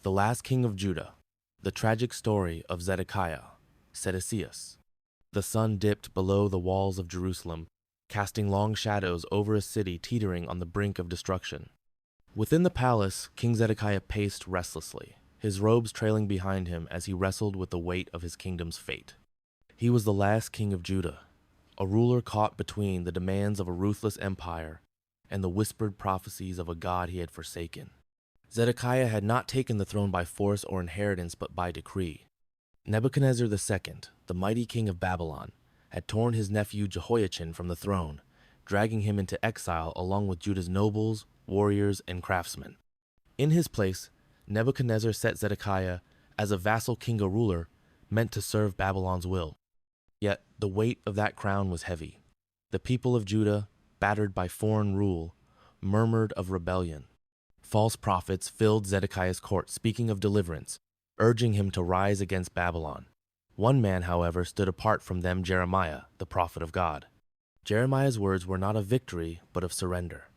The last king of Judah, the tragic story of Zedekiah, Sedecias. The sun dipped below the walls of Jerusalem, casting long shadows over a city teetering on the brink of destruction. Within the palace, King Zedekiah paced restlessly, his robes trailing behind him as he wrestled with the weight of his kingdom's fate. He was the last king of Judah, a ruler caught between the demands of a ruthless empire and the whispered prophecies of a God he had forsaken. Zedekiah had not taken the throne by force or inheritance but by decree. Nebuchadnezzar II, the mighty king of Babylon, had torn his nephew Jehoiachin from the throne, dragging him into exile along with Judah's nobles, warriors, and craftsmen. In his place, Nebuchadnezzar set Zedekiah as a vassal king or ruler meant to serve Babylon's will. Yet the weight of that crown was heavy. The people of Judah, battered by foreign rule, murmured of rebellion. False prophets filled Zedekiah's court speaking of deliverance, urging him to rise against Babylon. One man, however, stood apart from them, Jeremiah, the prophet of God. Jeremiah's words were not of victory, but of surrender.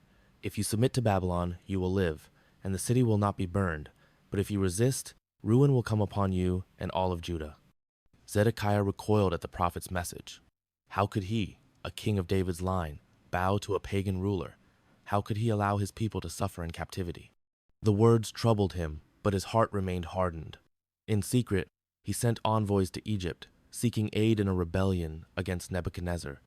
If you submit to Babylon, you will live, and the city will not be burned. But if you resist, ruin will come upon you and all of Judah. Zedekiah recoiled at the prophet's message. How could he, a king of David's line, bow to a pagan ruler? How could he allow his people to suffer in captivity? The words troubled him, but his heart remained hardened. In secret, he sent envoys to Egypt, seeking aid in a rebellion against Nebuchadnezzar.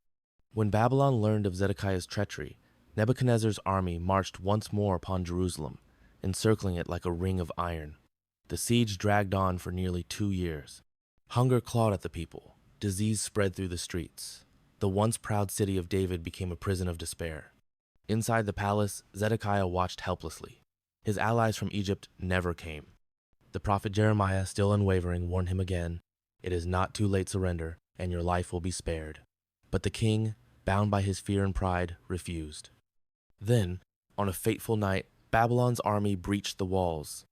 When Babylon learned of Zedekiah's treachery, Nebuchadnezzar's army marched once more upon Jerusalem, encircling it like a ring of iron. The siege dragged on for nearly 2 years. Hunger clawed at the people. Disease spread through the streets. The once proud city of David became a prison of despair. Inside the palace, Zedekiah watched helplessly. His allies from Egypt never came. The prophet Jeremiah, still unwavering, warned him again, "It is not too late, surrender, and your life will be spared." But the king, bound by his fear and pride, refused. Then, on a fateful night, Babylon's army breached the walls.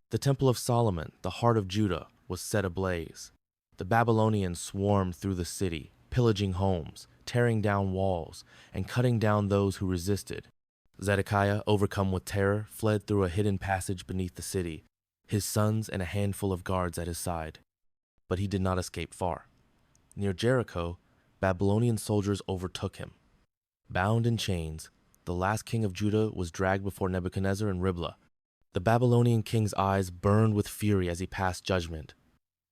The Temple of Solomon, the heart of Judah, was set ablaze. The Babylonians swarmed through the city, pillaging homes, tearing down walls, and cutting down those who resisted. Zedekiah, overcome with terror, fled through a hidden passage beneath the city, his sons and a handful of guards at his side. But he did not escape far. Near Jericho, Babylonian soldiers overtook him. Bound in chains, the last king of Judah was dragged before Nebuchadnezzar in Riblah. The Babylonian king's eyes burned with fury as he passed judgment.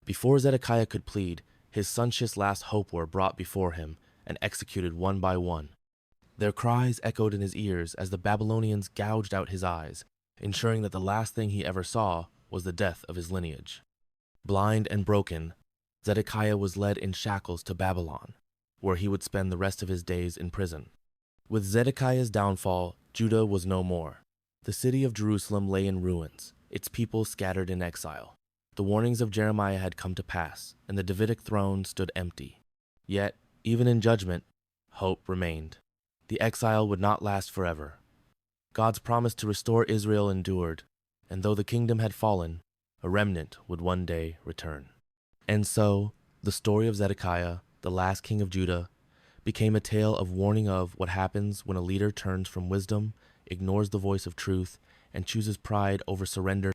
Before Zedekiah could plead, his sonship's last hope were brought before him and executed one by one. Their cries echoed in his ears as the Babylonians gouged out his eyes, ensuring that the last thing he ever saw was the death of his lineage. Blind and broken, Zedekiah was led in shackles to Babylon, where he would spend the rest of his days in prison. With Zedekiah's downfall, Judah was no more. The city of Jerusalem lay in ruins, its people scattered in exile. The warnings of Jeremiah had come to pass, and the Davidic throne stood empty. Yet, even in judgment, hope remained. The exile would not last forever. God's promise to restore Israel endured, and though the kingdom had fallen, a remnant would one day return. And so, the story of Zedekiah, the last king of Judah, became a tale of warning of what happens when a leader turns from wisdom, ignores the voice of truth, and chooses pride over surrender.